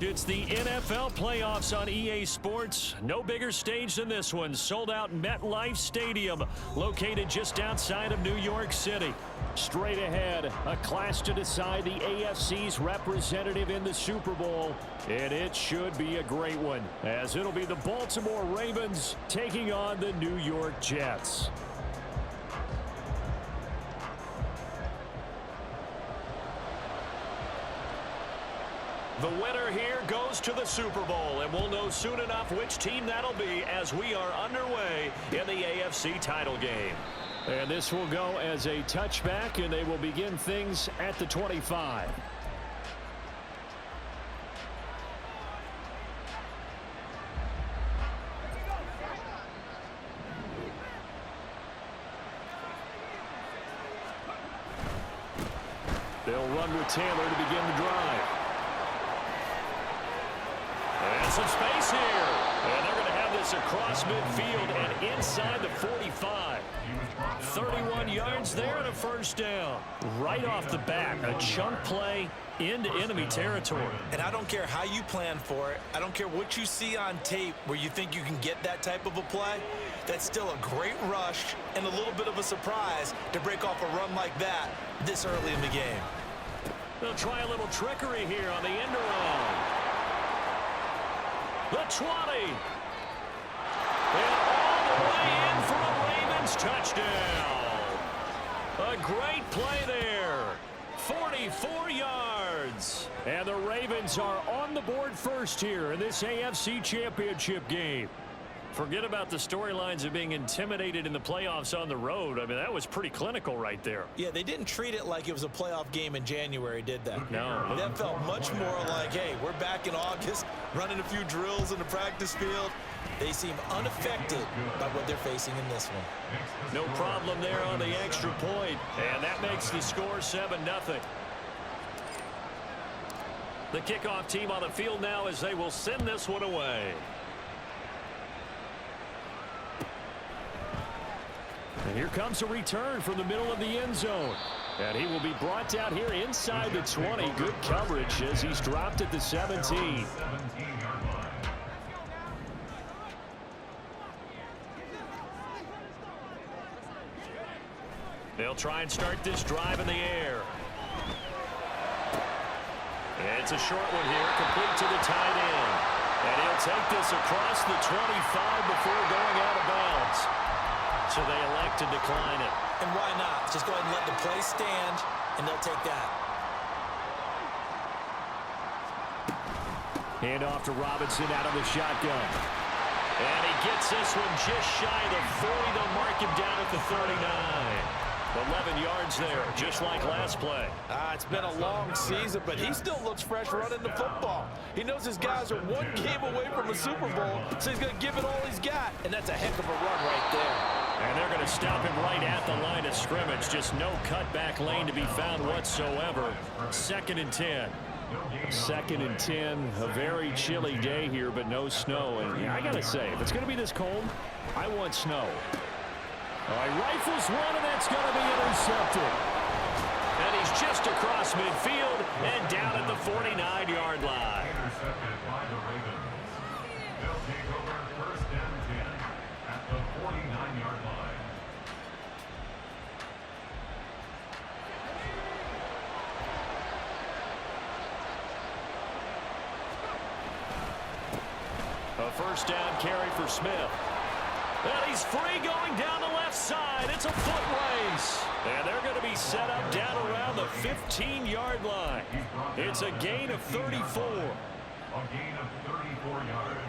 It's the NFL playoffs on EA Sports. No bigger stage than this one. Sold out MetLife Stadium, located just outside of New York City. Straight ahead, a clash to decide the AFC's representative in the Super Bowl. And it should be a great one, as it'll be the Baltimore Ravens taking on the New York Jets. The winner here goes to the Super Bowl, and we'll know soon enough which team that'll be as we are underway in the AFC title game. And this will go as a touchback, and they will begin things at the 25. They'll run with Taylor to begin the drive. And some space here. And they're going to have this across midfield and inside the 45. 31 yards there and a first down. Right off the bat, a chunk play into enemy territory. And I don't care how you plan for it. I don't care what you see on tape where you think you can get that type of a play. That's still a great rush and a little bit of a surprise to break off a run like that this early in the game. They'll try a little trickery here on the end around. The 20. And all the way in for a Ravens touchdown. A great play there. 44 yards. And the Ravens are on the board first here in this AFC Championship game. Forget about the storylines of being intimidated in the playoffs on the road. I mean, that was pretty clinical right there. Yeah, they didn't treat it like it was a playoff game in January, did they? No. That felt much more like, hey, we're back in August, running a few drills in the practice field. They seem unaffected by what they're facing in this one. No problem there on the extra point, and that makes the score 7-0. The kickoff team on the field now as they will send this one away. And here comes a return from the middle of the end zone. And he will be brought down here inside the 20. Good coverage as he's dropped at the 17. They'll try and start this drive in the air. It's a short one here, complete to the tight end. And he'll take this across the 25 before going out of bounds. So they elect to decline it. And why not? Just go ahead and let the play stand, and they'll take that. Hand off to Robinson out of the shotgun. And he gets this one just shy of the 40. They'll mark him down at the 39. 11 yards there, just like last play. It's been a long season, but he still looks fresh running the football. He knows his guys are one game away from a Super Bowl, so he's going to give it all he's got, and that's a heck of a run right there. And they're going to stop him right at the line of scrimmage. Just no cutback lane to be found whatsoever. 2nd and 10. 2nd and 10. A very chilly day here, but no snow. And I got to say, if it's going to be this cold, I want snow. All right, rifles one, and that's going to be intercepted. And he's just across midfield and down at the 49-yard line. Intercepted by the Ravens. They'll take over 1st and 10 at the 49-yard line. A first down carry for Smith. And he's free going down the left side. It's a foot race. And they're going to be set up down around the 15-yard line. It's a gain of 34. A gain of 34 yards.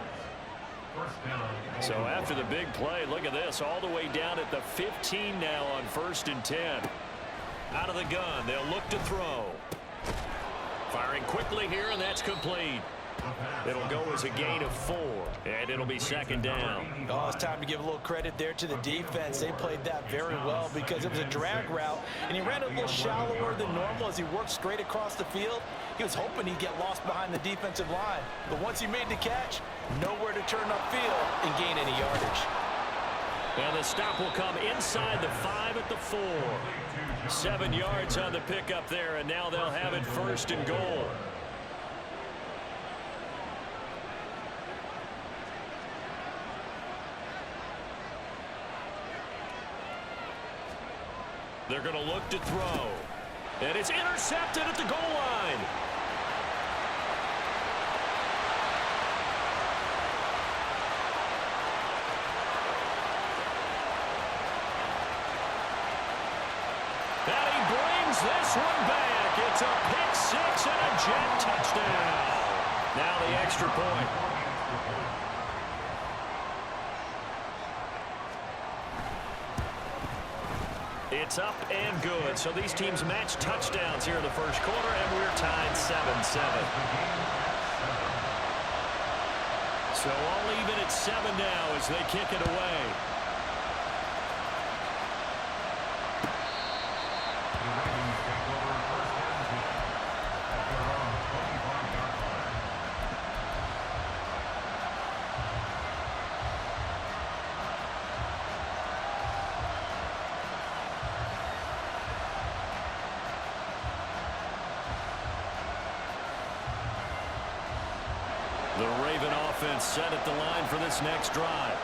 First down. So after the big play, look at this. All the way down at the 15 now on 1st and 10. Out of the gun. They'll look to throw. Firing quickly here, and that's complete. It'll go as a gain of 4, and it'll be 2nd down. Oh, it's time to give a little credit there to the defense. They played that very well because it was a drag route, and he ran a little shallower than normal as he worked straight across the field. He was hoping he'd get lost behind the defensive line, but once he made the catch, nowhere to turn upfield and gain any yardage. And the stop will come inside the 5 at the 4. 7 yards on the pickup there, and now they'll have it 1st and goal. They're going to look to throw. And it's intercepted at the goal line. And he brings this one back. It's a pick six and a Jet touchdown. Now the extra point. It's up and good. So these teams match touchdowns here in the first quarter, and we're tied 7-7. So all even at 7 now as they kick it away. The Raven offense set at the line for this next drive.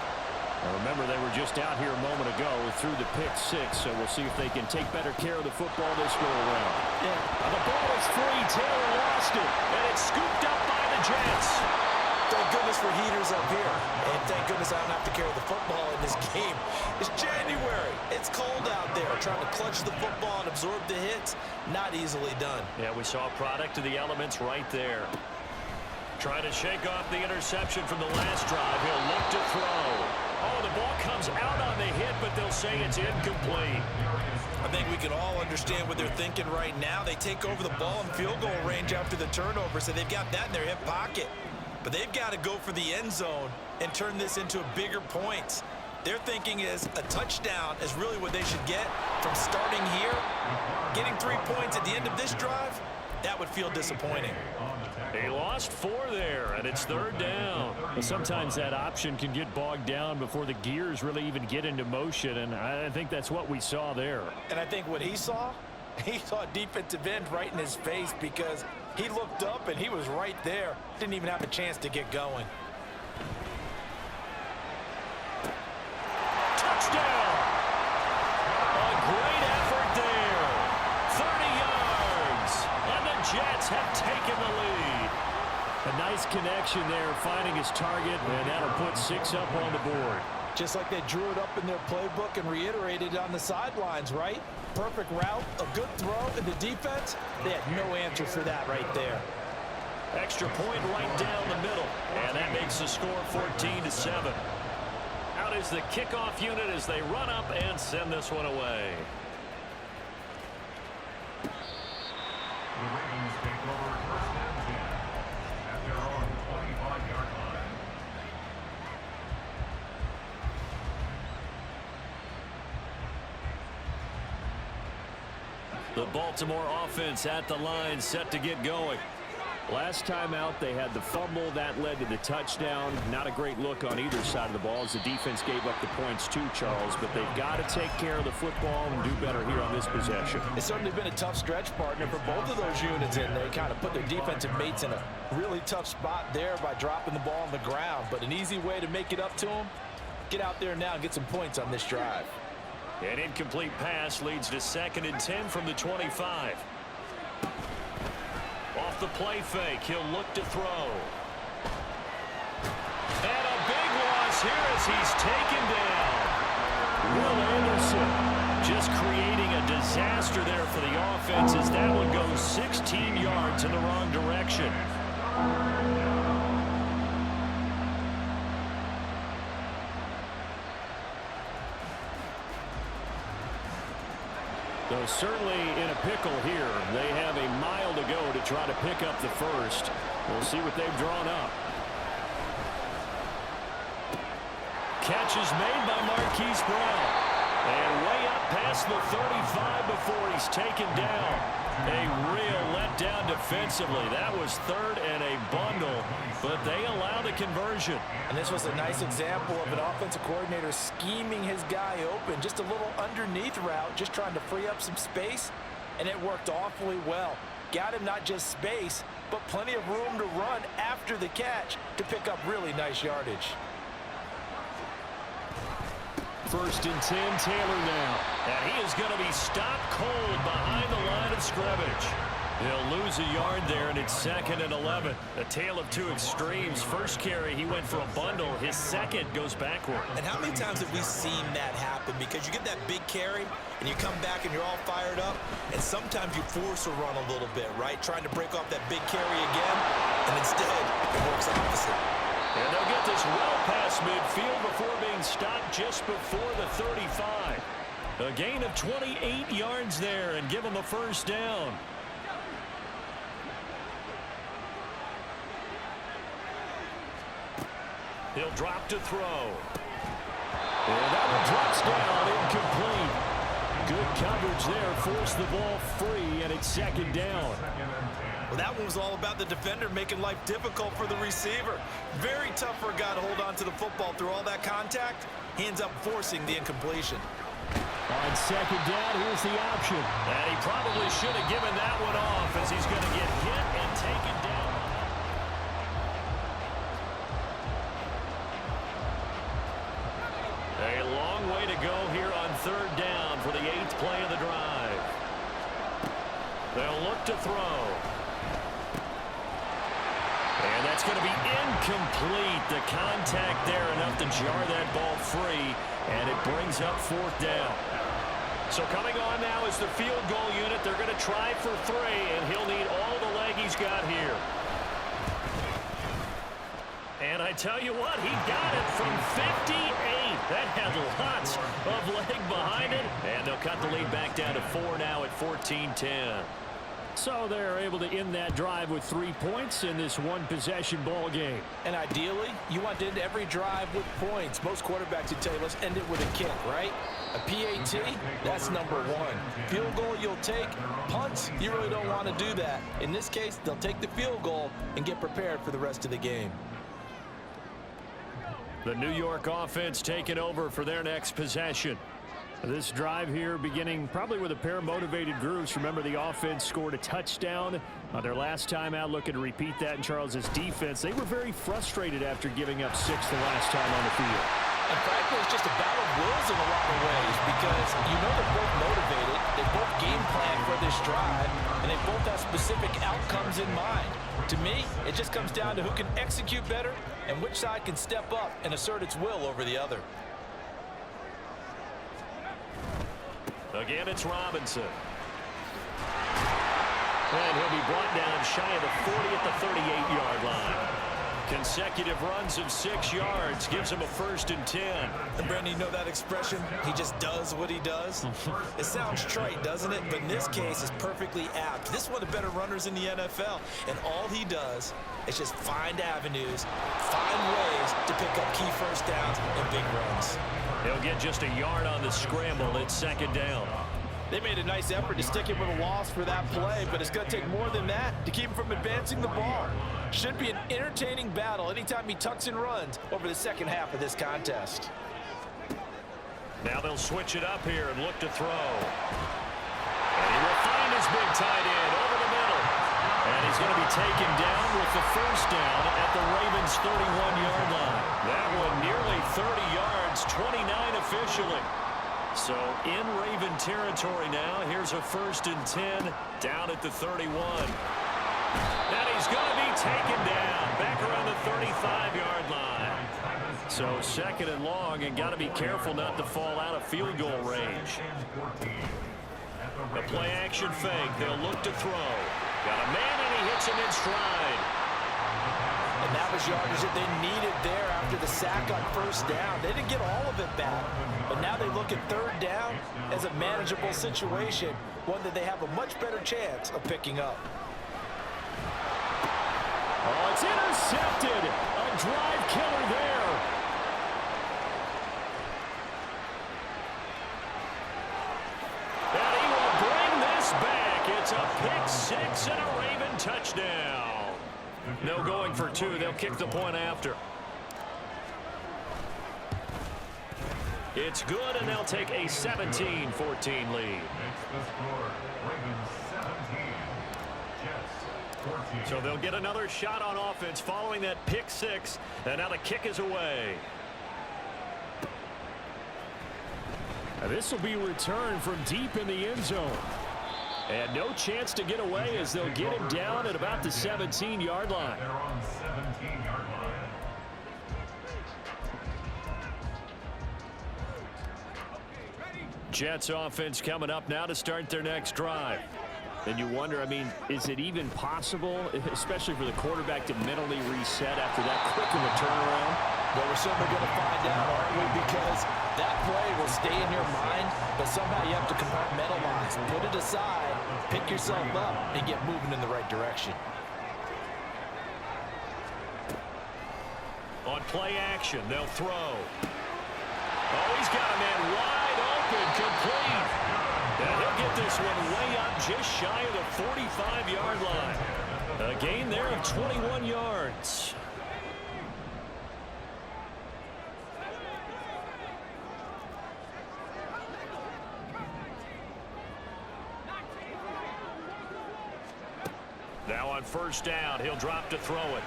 Now remember, they were just out here a moment ago through the pick six, so we'll see if they can take better care of the football this go around. Yeah. The ball is free. Taylor lost it, and it's scooped up by the Jets. Thank goodness for heaters up here. And thank goodness I don't have to carry the football in this game. It's January. It's cold out there. Trying to clutch the football and absorb the hits, not easily done. Yeah, we saw a product of the elements right there. Trying to shake off the interception from the last drive. He'll look to throw. Oh, the ball comes out on the hit, but they'll say it's incomplete. I think we can all understand what they're thinking right now. They take over the ball in field goal range after the turnover, so they've got that in their hip pocket. But they've got to go for the end zone and turn this into bigger points. Their thinking is a touchdown is really what they should get from starting here. Getting 3 points at the end of this drive, that would feel disappointing. He lost 4 there, and it's third down. Well, sometimes that option can get bogged down before the gears really even get into motion, and I think that's what we saw there. And I think what he saw a defensive end right in his face because he looked up and he was right there. Didn't even have a chance to get going. Touchdown! A great effort there. 30 yards, and the Jets have taken the lead. A nice connection there, finding his target, and that'll put 6 up on the board. Just like they drew it up in their playbook and reiterated it on the sidelines, right? Perfect route, a good throw, and the defense, they had no answer for that right there. Extra point right down the middle, and that makes the score 14-7. Out is the kickoff unit as they run up and send this one away. The Ravens take over first and 10 at their own 25-yard line. The Baltimore offense at the line, set to get going. Last time out, they had the fumble. That led to the touchdown. Not a great look on either side of the ball as the defense gave up the points too, Charles. But they've got to take care of the football and do better here on this possession. It's certainly been a tough stretch, partner, for both of those units, and they kind of put their defensive mates in a really tough spot there by dropping the ball on the ground. But an easy way to make it up to them, get out there now and get some points on this drive. An incomplete pass leads to 2nd and 10 from the 25. Off the play fake, he'll look to throw. And a big loss here as he's taken down. Will Anderson just creating a disaster there for the offense as that one goes 16 yards in the wrong direction. So certainly in a pickle here. They have a mile to go to try to pick up the first. We'll see what they've drawn up. Catch is made by Marquise Brown. And way up past the 35 before he's taken down. A real letdown defensively. That was 3rd and a bundle, but they allow the conversion. And this was a nice example of an offensive coordinator scheming his guy open. Just a little underneath route, just trying to free up some space, and it worked awfully well. Got him not just space, but plenty of room to run after the catch to pick up really nice yardage. First and 10, Taylor now. And he is going to be stopped cold behind the line of scrimmage. He'll lose a yard there, and it's 2nd and 11. A tale of two extremes. First carry, he went for a bundle. His second goes backward. And how many times have we seen that happen? Because you get that big carry, and you come back and you're all fired up, and sometimes you force a run a little bit, right? Trying to break off that big carry again, and instead it works opposite. And they'll get this well past midfield before being stopped just before the 35. A gain of 28 yards there and give them a first down. He'll drop to throw. And that one drops down, incomplete. Good coverage there, forced the ball free, and it's 2nd down. Well, that one was all about the defender making life difficult for the receiver. Very tough for a guy to hold on to the football through all that contact. He ends up forcing the incompletion. On 2nd down, here's the option. And he probably should have given that one off as he's going to get hit and taken down. A long way to go here on 3rd down for the 8th play of the drive. They'll look to throw. And that's going to be incomplete. The contact there enough to jar that ball free, and it brings up 4th down. So coming on now is the field goal unit. They're going to try for 3, and he'll need all the leg he's got here. And I tell you what, he got it from 58. That had lots of leg behind it. And they'll cut the lead back down to 4 now at 14-10. So they're able to end that drive with 3 points in this one-possession ball game. And ideally, you want to end every drive with points. Most quarterbacks would tell you, let's end it with a kick, right? A PAT, that's number 1. Field goal you'll take. Punts, you really don't want to do that. In this case, they'll take the field goal and get prepared for the rest of the game. The New York offense taking over for their next possession. This drive here beginning probably with a pair of motivated groups. Remember, the offense scored a touchdown their last time out, looking to repeat that in Charles's defense. They were very frustrated after giving up 6 the last time on the field. And frankly, it's just a battle of wills in a lot of ways because you know they're both motivated, they both game plan for this drive, and they both have specific outcomes in mind. To me, it just comes down to who can execute better and which side can step up and assert its will over the other. Again, it's Robinson. And he'll be brought down shy of the 40 at the 38-yard line. Consecutive runs of 6 yards gives him a 1st and 10. And Brandon, you know that expression? He just does what he does. It sounds trite, doesn't it? But in this case, it's perfectly apt. This is one of the better runners in the NFL. And all he does is just find avenues, find ways to pick up key first downs and big runs. He'll get just a yard on the scramble. It's 2nd down. They made a nice effort to stick him with a loss for that play, but it's going to take more than that to keep him from advancing the ball. Should be an entertaining battle anytime he tucks and runs over the second half of this contest. Now they'll switch it up here and look to throw. And he will find his big tight end over the middle. And he's going to be taken down with the 1st down at the Ravens' 31-yard line. That one nearly 30 yards, 29 officially. So in Raven territory now. Here's a 1st and 10 down at the 31. And he's going to be taken down back around the 35-yard line. So 2nd and long, and got to be careful not to fall out of field goal range. The play action fake. They'll look to throw. Got a man, and he hits him in stride. And that was yardage that they needed there after the sack on 1st down. They didn't get all of it back, but now they look at 3rd down as a manageable situation, one that they have a much better chance of picking up. Oh, it's intercepted. A drive killer there. And he will bring this back. It's a pick 6 and a Raven touchdown. No going for 2. They'll kick the point after. It's good, and they'll take a 17-14 lead. Makes the score. Ravens 17. Jets 14. So they'll get another shot on offense following that pick 6, and now the kick is away. This will be returned from deep in the end zone. And no chance to get away as they'll get him down at about the 17-yard line. They're on 17-yard line. Jets offense coming up now to start their next drive. And you wonder, I mean, is it even possible, especially for the quarterback, to mentally reset after that quick of a turnaround? Well, we're certainly going to find out, aren't we? Because that play will stay in your mind, but somehow you have to compartmentalize. Put it aside, pick yourself up, and get moving in the right direction. On play action, they'll throw. Oh, he's got a man wide open, complete. And he'll get this one way up just shy of the 45-yard line. A gain there of 21 yards. Now on first down, he'll drop to throw it.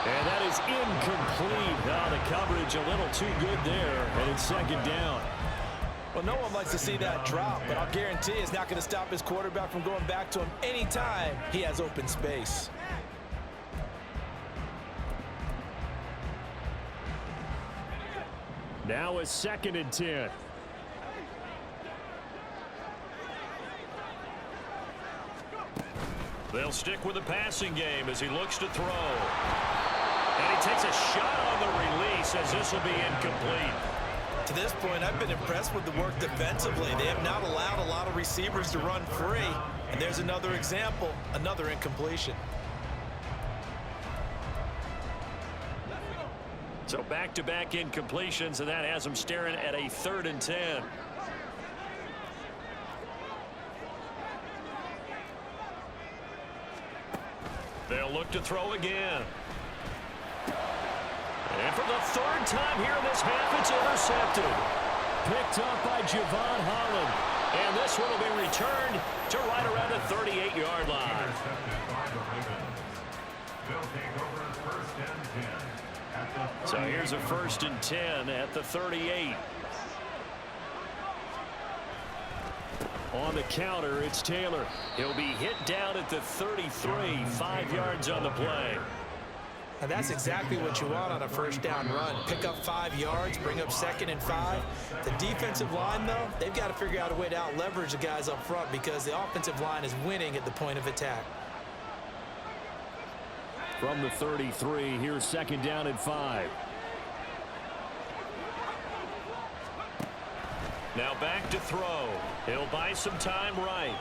And that is incomplete. Oh, the coverage a little too good there, and it's second down. Well, no one likes to see that drop, but I'll guarantee it's not going to stop his quarterback from going back to him anytime he has open space. Now a 2nd and 10. They'll stick with the passing game as he looks to throw. And he takes a shot on the release as this will be incomplete. To this point, I've been impressed with the work defensively. They have not allowed a lot of receivers to run free. And there's another example, another incompletion. So back-to-back incompletions, and that has them staring at a 3rd and 10. They'll look to throw again. And for the 3rd time here in this half, it's intercepted. Picked up by Javon Holland. And this one will be returned to right around the 38-yard line. Intercepted by the Ravens. They'll take over 1st and 10 at the So here's a 1st and 10 at the 38. On the counter, it's Taylor. He'll be hit down at the 33, 5 yards on the play. And that's exactly what you want on a first down run. Pick up 5 yards, bring up 2nd and 5. The defensive line, though, they've got to figure out a way to out-leverage the guys up front because the offensive line is winning at the point of attack. From the 33, here's 2nd down and 5. Now back to throw. He'll buy some time right.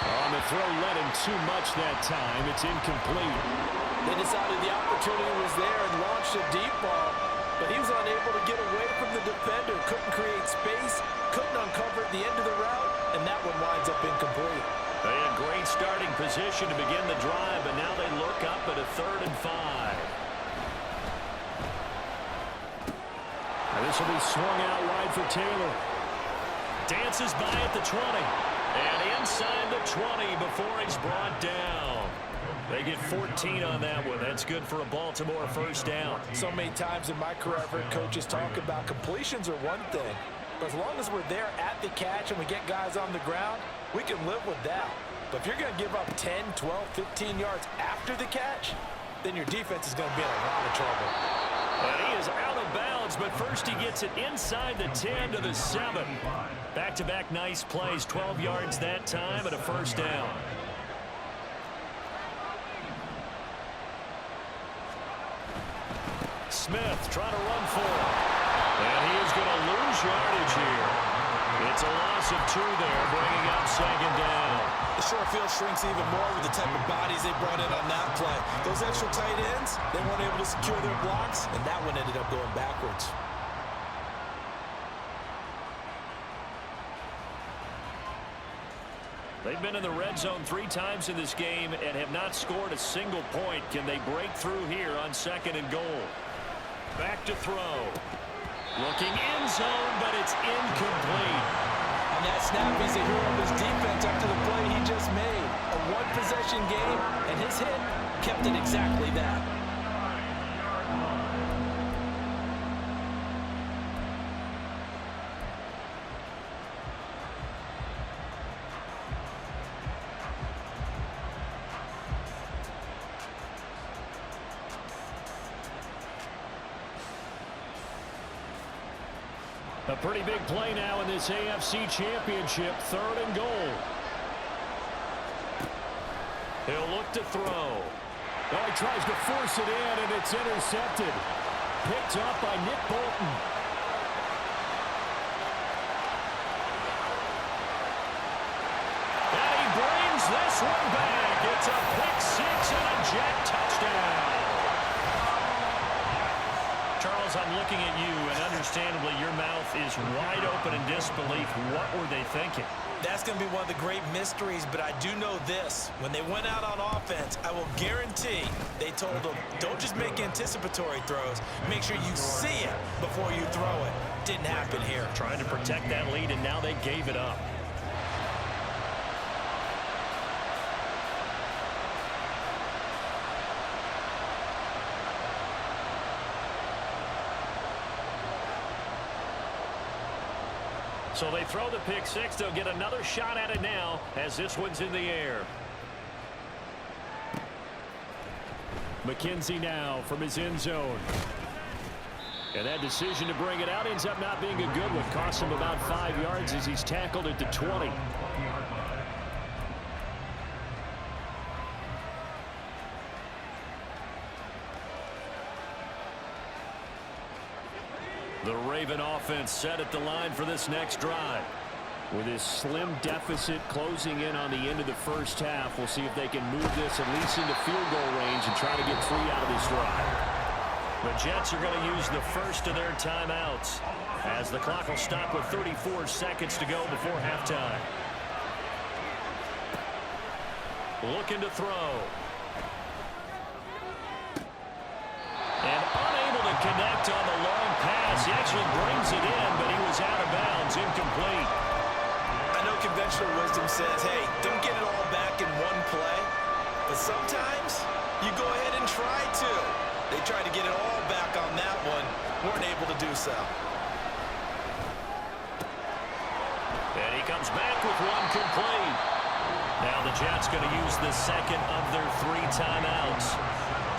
On the throw, let him too much that time. It's incomplete. They decided the opportunity was there and launched a deep ball, but he was unable to get away from the defender. Couldn't create space, couldn't uncover at the end of the route, and that one winds up incomplete. They had great starting position to begin the drive, but now they look up at a 3rd and 5. And this will be swung out wide for Taylor. Dances by at the 20. And inside the 20 before he's brought down. They get 14 on that one. That's good for a Baltimore first down. So many times in my career, I've heard coaches talk about completions are one thing. But as long as we're there at the catch and we get guys on the ground, we can live with that. But if you're going to give up 10, 12, 15 yards after the catch, then your defense is going to be in a lot of trouble. And he is out of bounds, but first he gets it inside the 10 to the 7. Back-to-back nice plays, 12 yards that time and a first down. Smith trying to run for it. And he is going to lose yardage here. It's a loss of 2 there, bringing up 2nd down. The short field shrinks even more with the type of bodies they brought in on that play. Those extra tight ends, they weren't able to secure their blocks, and that one ended up going backwards. They've been in the red zone 3 times in this game and have not scored a single point. Can they break through here on 2nd and goal? Back to throw. Looking end zone, but it's incomplete. On that snap, he's a hero of his defense up to the play he just made. A one-possession game, and his hit kept it exactly that. A pretty big play now in this AFC Championship, 3rd and goal. He'll look to throw. Oh, he tries to force it in, and it's intercepted. Picked up by Nick Bolton. And he brings this one back. It's a pick six and a Jet touchdown. Charles, I'm looking at you, and understandably your mouth is wide open in disbelief. What were they thinking? That's going to be one of the great mysteries, but I do know this. When they went out on offense, I will guarantee they told them, don't just make anticipatory throws. Make sure you see it before you throw it. Didn't happen here. Trying to protect that lead, and now they gave it up. So they throw the pick six. They'll get another shot at it now as this one's in the air. McKenzie now from his end zone. And that decision to bring it out ends up not being a good one. Costs him about 5 yards as he's tackled at the 20. The Raven offense set at the line for this next drive. With his slim deficit closing in on the end of the first half, we'll see if they can move this at least into field goal range and try to get 3 out of this drive. The Jets are going to use the first of their timeouts as the clock will stop with 34 seconds to go before halftime. Looking to throw. And unable to connect on the long pass. He actually brings it in, but he was out of bounds, incomplete. I know conventional wisdom says, hey, don't get it all back in one play. But sometimes you go ahead and try to. They tried to get it all back on that one. Weren't able to do so. And he comes back with one complete. Now the Jets going to use the second of their 3 timeouts.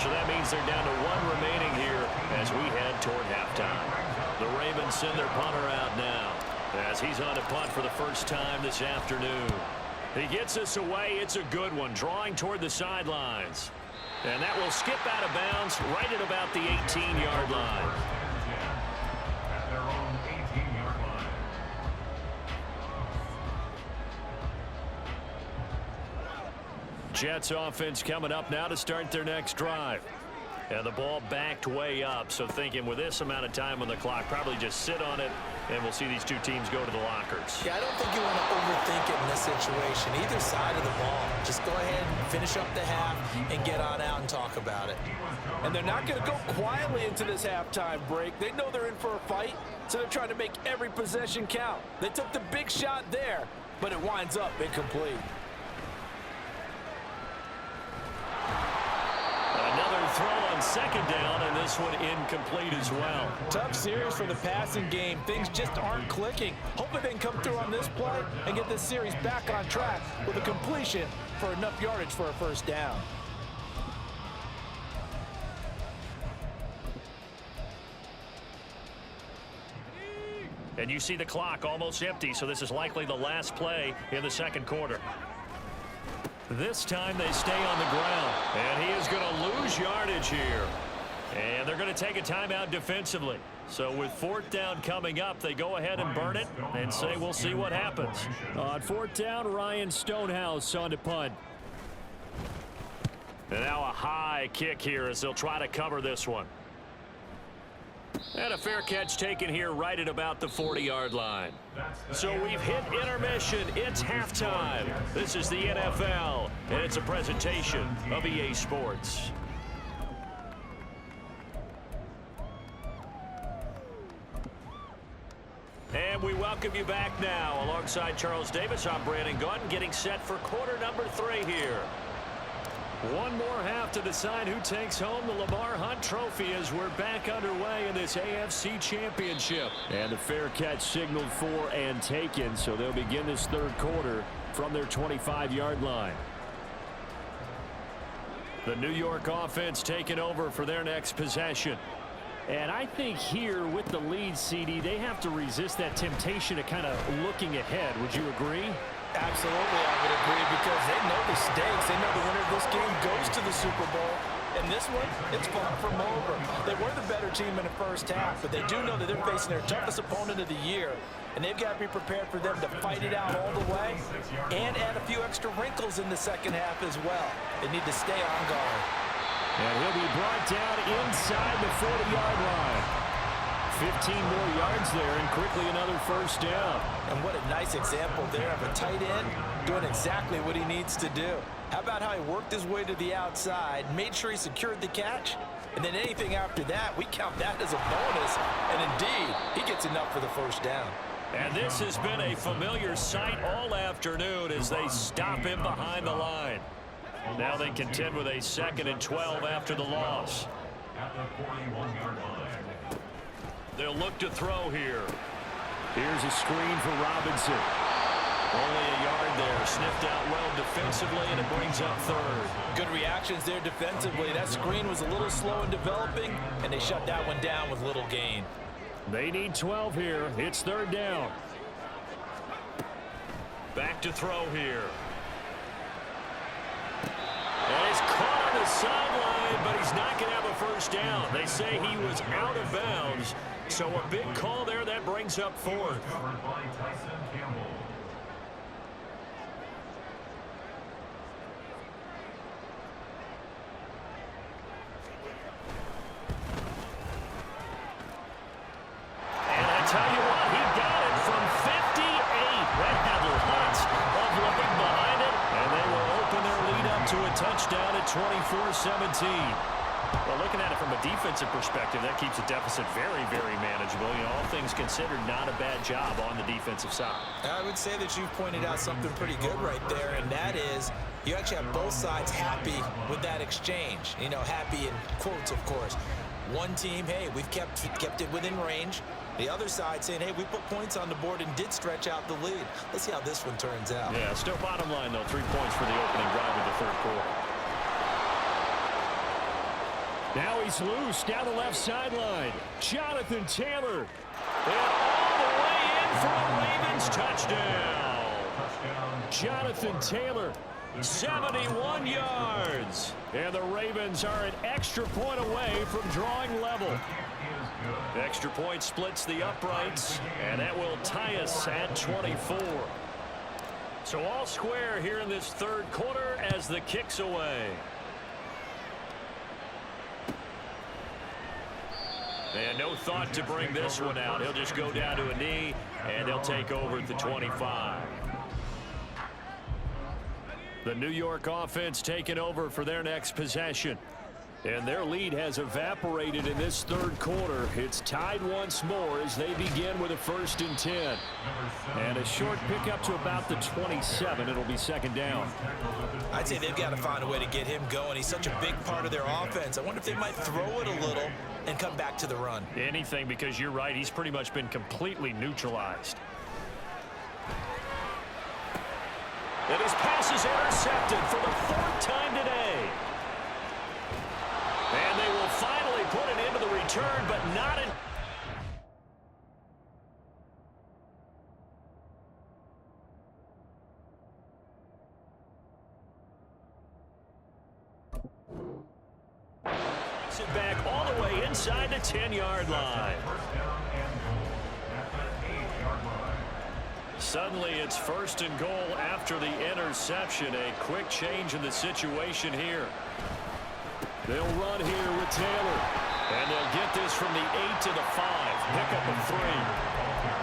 So that means they're down to 1 remaining here as we head toward halftime. The Ravens send their punter out now as he's on to punt for the first time this afternoon. He gets us away. It's a good one, drawing toward the sidelines. And that will skip out of bounds right at about the 18-yard line. At their own 18-yard line. Jets offense coming up now to start their next drive. And the ball backed way up, so thinking with this amount of time on the clock, probably just sit on it, and we'll see these two teams go to the lockers. Yeah, I don't think you want to overthink it in this situation. Either side of the ball. Just go ahead and finish up the half and get on out and talk about it. And they're not going to go quietly into this halftime break. They know they're in for a fight, so they're trying to make every possession count. They took the big shot there, but it winds up incomplete. Another throw on second down, and this one incomplete as well. Tough series for the passing game. Things just aren't clicking. Hopefully they can come through on this play and get this series back on track with a completion for enough yardage for a first down. And you see the clock almost empty, so this is likely the last play in the second quarter. This time they stay on the ground, and he is going to lose yardage here. And they're going to take a timeout defensively. So with 4th down coming up, they go ahead and burn it and say we'll see what happens. On 4th down, Ryan Stonehouse on to punt. And now a high kick here as they'll try to cover this one. And a fair catch taken here right at about the 40-yard line. So we've hit intermission. It's halftime. This is the NFL, and it's a presentation of EA Sports. And we welcome you back now. Alongside Charles Davis, I'm Brandon Gaudin, getting set for quarter number 3 here. One more half to decide who takes home the Lamar Hunt Trophy as we're back underway in this AFC Championship. And the fair catch signaled for and taken, so they'll begin this third quarter from their 25-yard line. The New York offense taking over for their next possession. And I think here with the lead, CD, they have to resist that temptation of kind of looking ahead. Would you agree? Absolutely, I would agree, because they know the stakes. They know the winner of this game goes to the Super Bowl. And this one, it's far from over. They were the better team in the first half, but they do know that they're facing their toughest opponent of the year. And they've got to be prepared for them to fight it out all the way and add a few extra wrinkles in the second half as well. They need to stay on guard. And he'll be brought down inside the 40-yard line. 15 more yards there, and quickly another first down. And what a nice example there of a tight end doing exactly what he needs to do. How about how he worked his way to the outside, made sure he secured the catch, and then anything after that, we count that as a bonus. And indeed, he gets enough for the first down. And this has been a familiar sight all afternoon as they stop him behind the line. Now they contend with a 2nd and 12 after the loss. At the 41-yard line. They'll look to throw here. Here's a screen for Robinson. Only a yard there. Sniffed out well defensively, and it brings up 3rd. Good reactions there defensively. That screen was a little slow in developing, and they shut that one down with little gain. They need 12 here. It's 3rd down. Back to throw here. And he's caught on the sideline, but he's not going to have a first down. They say he was out of bounds. So a big call there that brings up 4th. Covered by Tyson Campbell. And I tell you what, he got it from 58. That had lots of looking behind it. And they will open their lead up to a touchdown at 24-17. Well, looking at it from a defensive perspective, that keeps the deficit very, very manageable. You know, all things considered, not a bad job on the defensive side. I would say that you've pointed out something pretty good right there, and that is you actually have both sides happy with that exchange. You know, happy in quotes, of course. One team, hey, we've kept it within range. The other side saying, hey, we put points on the board and did stretch out the lead. Let's see how this one turns out. Yeah, still bottom line, though, 3 points for the opening drive of the 3rd quarter. Now he's loose down the left sideline. Jonathan Taylor. And all the way in for a Ravens touchdown. Jonathan Taylor, 71 yards. And the Ravens are an extra point away from drawing level. Extra point splits the uprights, and that will tie us at 24. So all square here in this 3rd quarter as the kick's away. And no thought to bring this one out. He'll just go down to a knee, and they'll take over at the 25. The New York offense taking over for their next possession. And their lead has evaporated in this 3rd quarter. It's tied once more as they begin with a 1st and 10. And a short pickup to about the 27. It'll be 2nd down. I'd say they've got to find a way to get him going. He's such a big part of their offense. I wonder if they might throw it a little and come back to the run. Anything, because you're right. He's pretty much been completely neutralized. And his pass is intercepted for the 4th time today. And they will finally put it into the return, but not in. It back all the way inside the 10-yard line. Suddenly it's 1st and goal after the interception. A quick change in the situation here. They'll run here with Taylor. And they'll get this from the 8 to the 5. Pickup of 3.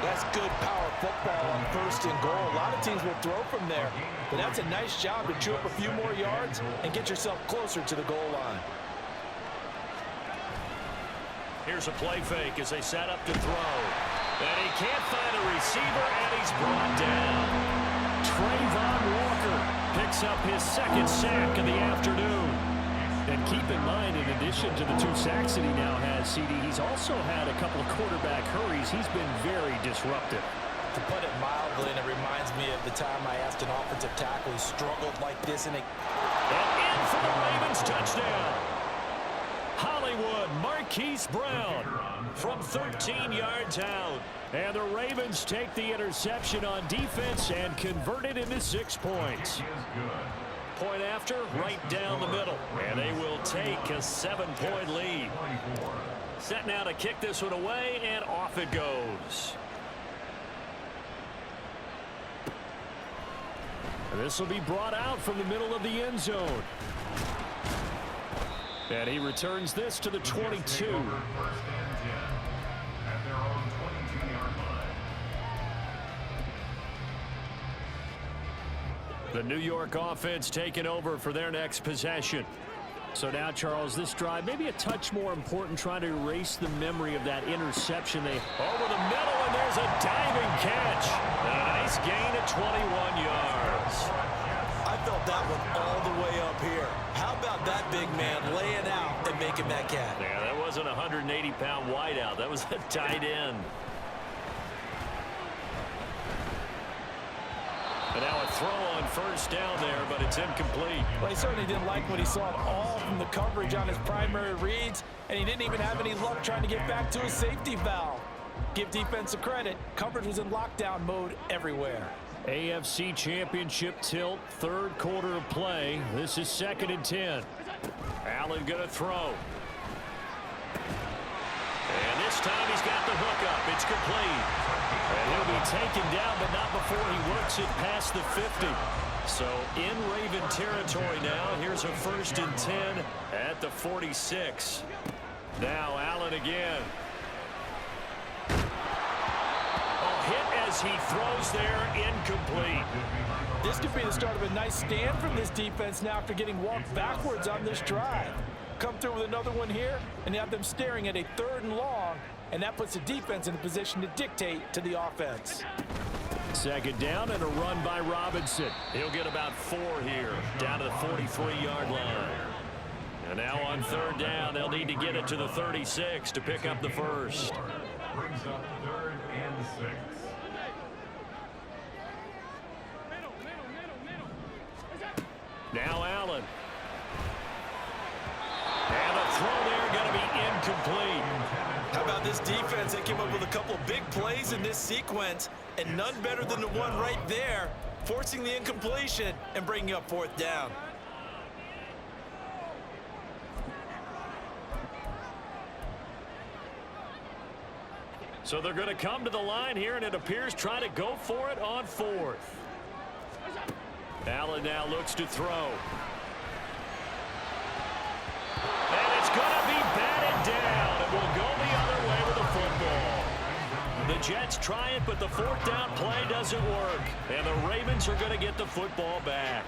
That's good power football on 1st and goal. A lot of teams will throw from there. But that's a nice job to chew up a few more yards and get yourself closer to the goal line. Here's a play fake as they set up to throw. And he can't find a receiver, and he's brought down. Trayvon Walker picks up his 2nd sack of the afternoon. And keep in mind, in addition to the 2 sacks that he now has, CD, he's also had a couple of quarterback hurries. He's been very disruptive. To put it mildly, and it reminds me of the time I asked an offensive tackle who struggled like this. And in for the Ravens touchdown. Hollywood marked Marquise Brown from 13 yards out. And the Ravens take the interception on defense and convert it into 6 points. Point after, right down the middle. And they will take a 7-point lead. Set now to kick this one away, and off it goes. This will be brought out from the middle of the end zone. And he returns this to the 22. The New York offense taking over for their next possession. So now, Charles, this drive maybe a touch more important, trying to erase the memory of that interception. They over the middle, and there's a diving catch. And a nice gain of 21 yards. I felt that one all the way up here. How about that big man laying out and making that catch? Yeah, that wasn't a 180-pound wideout. That was a tight end. And now a throw on first down there, but it's incomplete. Well, he certainly didn't like what he saw at all from the coverage on his primary reads, and he didn't even have any luck trying to get back to his safety valve. Give defense a credit. Coverage was in lockdown mode everywhere. AFC Championship tilt, third quarter of play. This is 2nd and 10. Allen going to throw. And this time he's got the hook up. It's complete. And he'll be taken down, but not before he works it past the 50. So in Raven territory now. Here's a 1st and 10 at the 46. Now Allen again. Hit as he throws there, incomplete. This could be the start of a nice stand from this defense now after getting walked backwards on this drive. Come through with another one here, and you have them staring at a 3rd and long, and that puts the defense in a position to dictate to the offense. 2nd down and a run by Robinson. He'll get about 4 here, down to the 43-yard line. And now on 3rd down, they'll need to get it to the 36 to pick up the first. Brings up 3rd and 6. Now Allen. And a throw there going to be incomplete. How about this defense? They came up with a couple of big plays in this sequence, and none better than the one right there, forcing the incompletion and bringing up 4th down. So they're going to come to the line here, and it appears trying to go for it on 4th. Allen now looks to throw. And it's going to be batted down. It will go the other way with the football. The Jets try it, but the 4th down play doesn't work. And the Ravens are going to get the football back.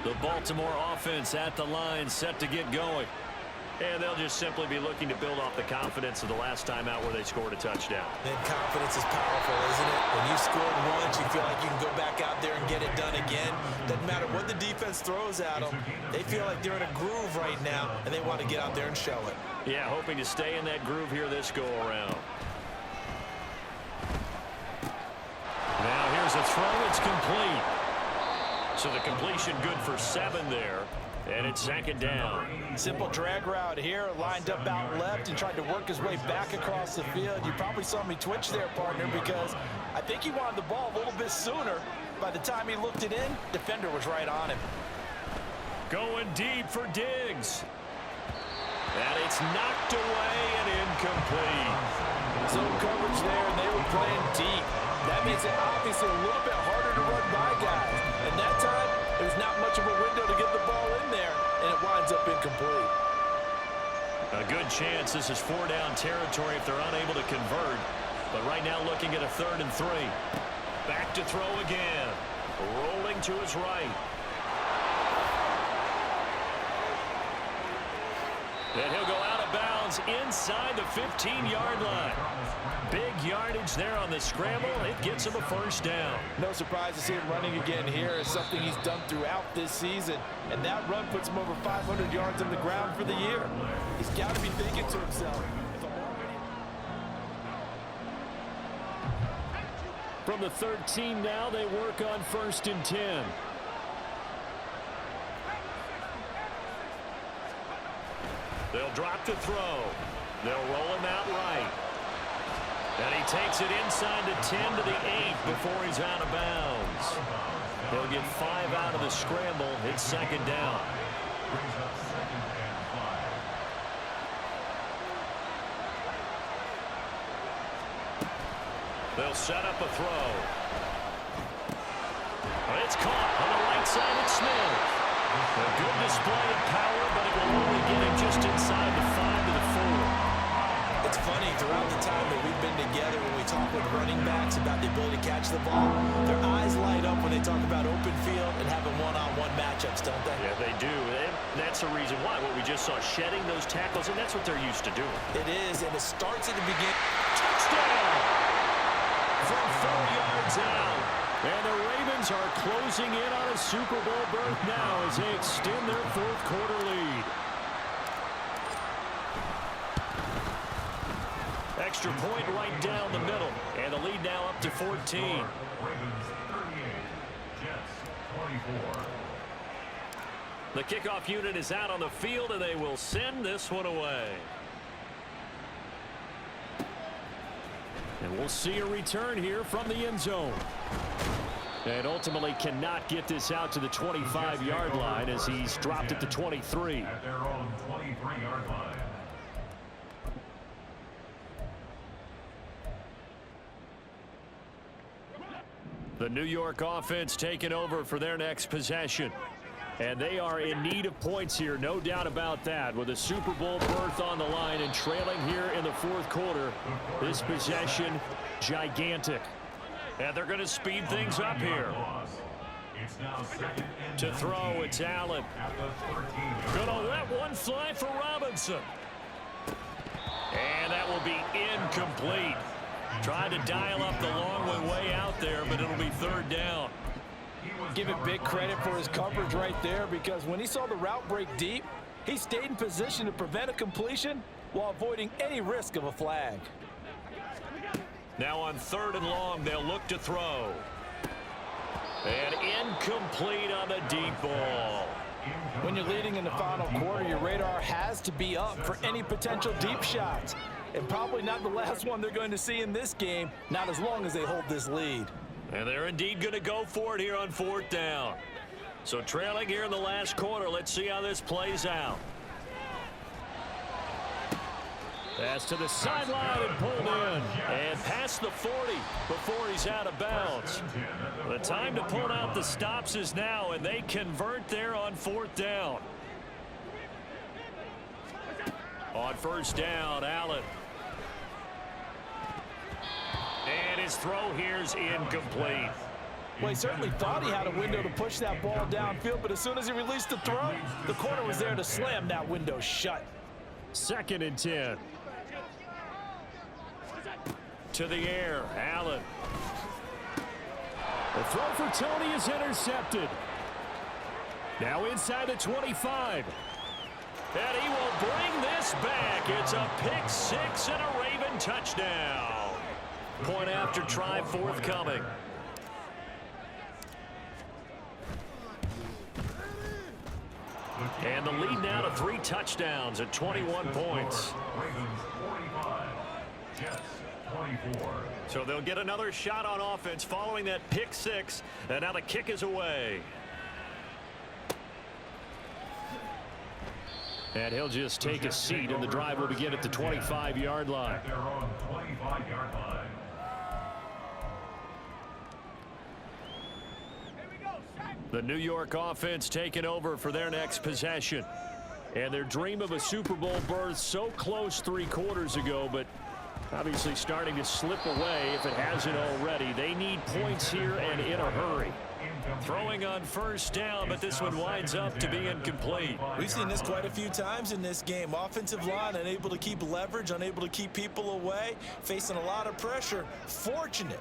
The Baltimore offense at the line, set to get going. And they'll just simply be looking to build off the confidence of the last time out where they scored a touchdown. And confidence is powerful, isn't it? When you scored once, you feel like you can go back out there and get it done again. Doesn't matter what the defense throws at them. They feel like they're in a groove right now, and they want to get out there and show it. Yeah, hoping to stay in that groove here this go-around. Now here's a throw. It's complete. So the completion good for 7 there. And it's 2nd down. Simple drag route here, lined up out left and tried to work his way back across the field. You probably saw me twitch there, partner, because I think he wanted the ball a little bit sooner. By the time he looked it in, defender was right on him. Going deep for Diggs. And it's knocked away and incomplete. Zone coverage there, and they were playing deep. That makes it obviously a little bit harder to run by guys. And that time, there's not much of a window to get the ball in there, and it winds up incomplete. A good chance this is 4-down territory if they're unable to convert. But right now looking at a 3rd and 3. Back to throw again. Rolling to his right. And he'll go out of bounds inside the 15-yard line. Big yardage there on the scramble. It gets him a 1st down. No surprise to see him running again here. Is something he's done throughout this season. And that run puts him over 500 yards on the ground for the year. He's got to be thinking to himself, From the 13 now, they work on 1st and 10. They'll drop the throw. They'll roll him out right. And he takes it inside the 10 to the 8 before he's out of bounds. He'll get 5 out of the scramble. It's second down. Brings up 2nd and 5. They'll set up a throw. It's caught on the right side of Smith. A good display of power, but it will only get him just inside the 5 to the 4. It's funny, throughout the time that we've been together, when we talk with running backs about the ability to catch the ball, their eyes light up when they talk about open field and having one-on-one matchups, don't they? Yeah, they do. And that's the reason why. What we just saw, shedding those tackles, and that's what they're used to doing. It is, and it starts at the beginning. Touchdown! From 4 yards out. And the Ravens are closing in on a Super Bowl berth now as they extend their 4th quarter lead. Extra point right down the middle. And the lead now up to 14. Ravens 38, Jets 24. The kickoff unit is out on the field, and they will send this one away. And we'll see a return here from the end zone. And ultimately cannot get this out to the 25-yard line as he's dropped at the 23. At their own 23-yard line. The New York offense taking over for their next possession. And they are in need of points here, no doubt about that. With a Super Bowl berth on the line and trailing here in the 4th quarter, this possession, gigantic. And they're going to speed things up here. It's now 2nd and To throw, it's Allen. at the 13-yard Going to line. let one fly for Robinson. And that will be incomplete. Tried to dial up the long way out there, but it'll be 3rd down. Give it big credit for his coverage right there, because when he saw the route break deep, he stayed in position to prevent a completion while avoiding any risk of a flag. Now on 3rd and long, they'll look to throw. And incomplete on the deep ball. When you're leading in the final quarter, your radar has to be up for any potential deep shots. And probably not the last one they're going to see in this game, not as long as they hold this lead. And they're indeed going to go for it here on 4th down. So trailing here in the last quarter, let's see how this plays out. Pass to the sideline and pulled in. And past the 40 before he's out of bounds. The time to pull out the stops is now, and they convert there on 4th down. On 1st down, Allen. And his throw here is incomplete. Well, he certainly thought he had a window to push that ball downfield, but as soon as he released the throw, the corner was there to slam that window shut. 2nd and 10. To the air, Allen. The throw for Tony is intercepted. Now inside the 25. And he will bring this back. It's a pick 6 and a Raven touchdown. Point after try forthcoming. And the lead now to 3 touchdowns at 21 points. Ravens 45, Jets 24. So they'll get another shot on offense following that pick 6. And now the kick is away. And he'll just take a seat, and the drive will begin at the 25-yard line. At their own 25-yard line. The New York offense taking over for their next possession. And their dream of a Super Bowl berth so close 3 quarters ago, but obviously starting to slip away if it hasn't already. They need points here and in a hurry. Throwing on 1st down, but this one winds up to be incomplete. We've seen this quite a few times in this game. Offensive line unable to keep leverage, unable to keep people away, facing a lot of pressure. Fortunate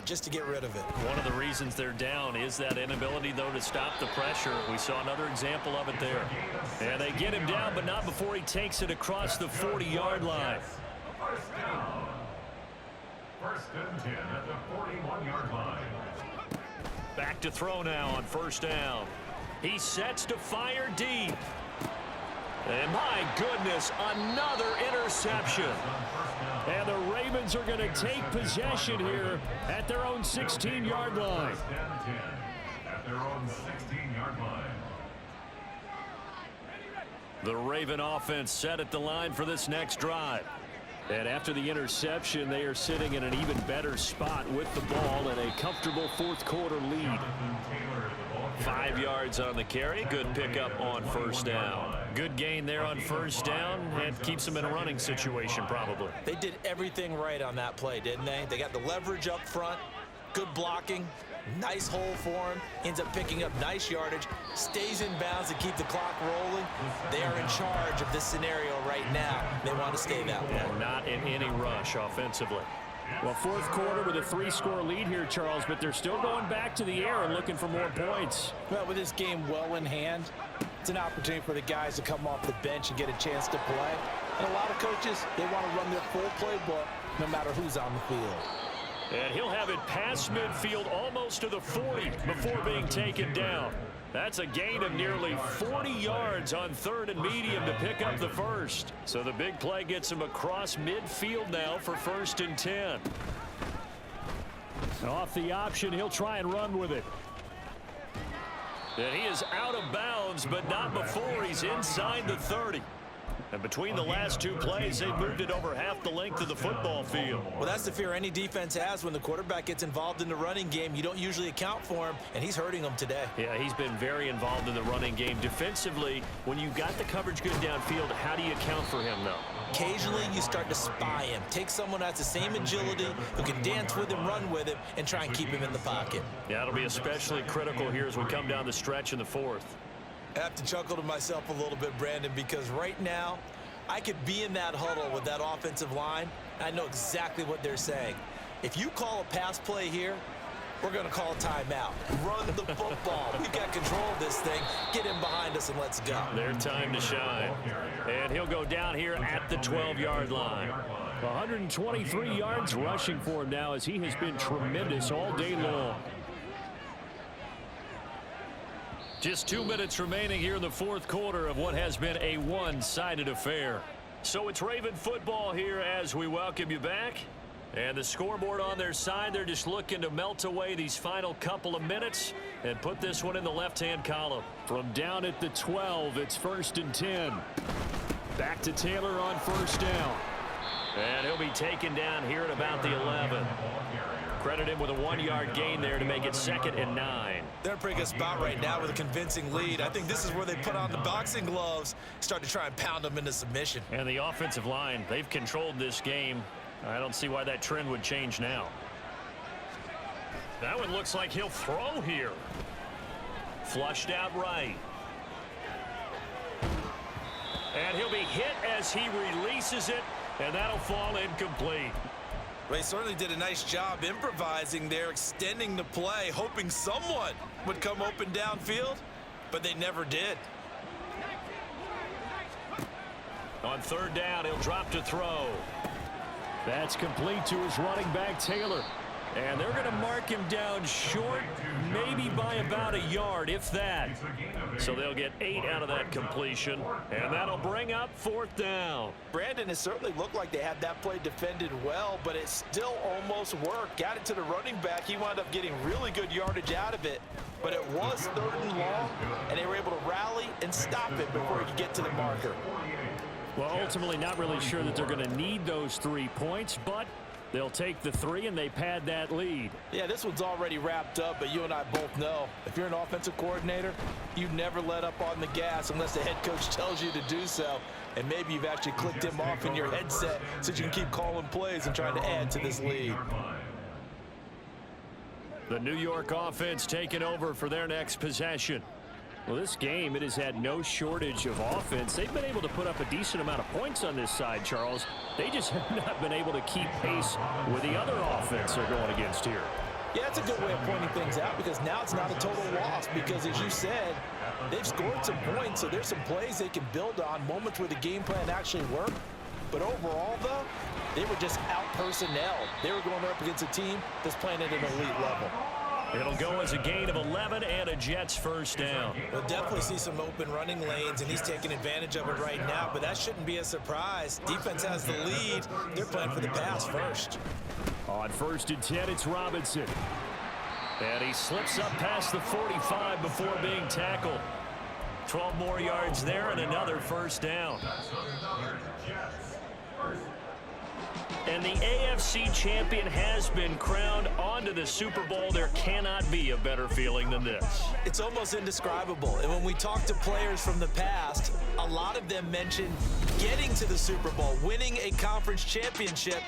just to get rid of it. One of the reasons they're down is that inability, though, to stop the pressure. We saw another example of it there. And they get him down, but not before he takes it across the 40-yard line. 1st down. 1st and 10 at the 41-yard line. Back to throw now on 1st down. He sets to fire deep. And my goodness, another interception. And the Ravens are going to take possession here at their own 16-yard line. At their own 16-yard line. The Raven offense set at the line for this next drive. And after the interception, they are sitting in an even better spot with the ball and a comfortable fourth quarter lead. 5 yards on the carry. Good pickup on first down. Good gain there on first down and keeps them in a running situation probably. They did everything right on that play, didn't they? They got the leverage up front, good blocking, nice hole for him, ends up picking up nice yardage, stays in bounds to keep the clock rolling. They are in charge of this scenario right now. They want to stay that way. And not in any rush offensively. Well, fourth quarter with a 3-score lead here, Charles, but they're still going back to the air and looking for more points. Well, with this game well in hand, it's an opportunity for the guys to come off the bench and get a chance to play. And a lot of coaches, they want to run their full playbook no matter who's on the field. And he'll have it past midfield almost to the 40 before being taken down. That's a gain of nearly 40 yards on 3rd and medium to pick up the first. So the big play gets him across midfield now for 1st and 10. And off the option, he'll try and run with it. And he is out of bounds, but not before he's inside the 30. And between the last 2 plays, they've moved it over half the length of the football field. Well, that's the fear any defense has when the quarterback gets involved in the running game. You don't usually account for him, and he's hurting them today. Yeah, he's been very involved in the running game. Defensively, when you've got the coverage good downfield, how do you account for him, though? Occasionally, you start to spy him. Take someone who has the same agility, who can dance with him, run with him, and try and keep him in the pocket. Yeah, it'll be especially critical here as we come down the stretch in the 4th. I have to chuckle to myself a little bit, Brandon, because right now, I could be in that huddle with that offensive line, and I know exactly what they're saying. If you call a pass play here, we're going to call a timeout. Run the football. We've got control of this thing. Get him behind us and let's go. Their time to shine. And he'll go down here at the 12-yard line. 123 yards rushing for him now as he has been tremendous all day long. Just 2 minutes remaining here in the 4th quarter of what has been a one-sided affair. So it's Raven football here as we welcome you back. And the scoreboard on their side, they're just looking to melt away these final couple of minutes and put this one in the left-hand column. From down at the 12, it's 1st and 10. Back to Taylor on first down. And he'll be taken down here at about the 11. Credit him with a 1-yard gain there to make it 2nd and 9. They're in a pretty good spot right now with a convincing lead. I think this is where they put on the boxing gloves, start to try and pound them into submission. And the offensive line, they've controlled this game. I don't see why that trend would change now. That one looks like he'll throw here. Flushed out right. And he'll be hit as he releases it, and that'll fall incomplete. They certainly did a nice job improvising there, extending the play, hoping someone would come open downfield, but they never did. On 3rd down, he'll drop to throw. That's complete to his running back, Taylor. And they're going to mark him down short, maybe by about a yard, if that. So they'll get 8 out of that completion, and that'll bring up 4th down. Brandon, it certainly looked like they had that play defended well, but it still almost worked. Got it to the running back. He wound up getting really good yardage out of it, but it was 3rd and long, and they were able to rally and stop it before he could get to the marker. Well, ultimately not really sure that they're going to need those 3 points, but they'll take the 3 and they pad that lead. Yeah, this one's already wrapped up, but you and I both know if you're an offensive coordinator, you never let up on the gas unless the head coach tells you to do so. And maybe you've actually clicked him off in your headset so you can keep calling plays and trying to add to this lead. The New York offense taking over for their next possession. Well, this game, it has had no shortage of offense. They've been able to put up a decent amount of points on this side, Charles. They just have not been able to keep pace with the other offense they're going against here. Yeah, it's a good way of pointing things out because now it's not a total loss because, as you said, they've scored some points, so there's some plays they can build on, moments where the game plan actually worked. But overall, though, they were just out-personnelled. They were going up against a team that's playing at an elite level. It'll go as a gain of 11 and a Jets first down. We'll definitely see some open running lanes, and he's taking advantage of it right now, but that shouldn't be a surprise. Defense has the lead. They're playing for the pass first. On 1st and 10, it's Robinson. And he slips up past the 45 before being tackled. 12 more yards there and another first down. And the AFC champion has been crowned. On to the Super Bowl. There cannot be a better feeling than this. It's almost indescribable. And when we talk to players from the past, a lot of them mention getting to the Super Bowl, winning a conference championship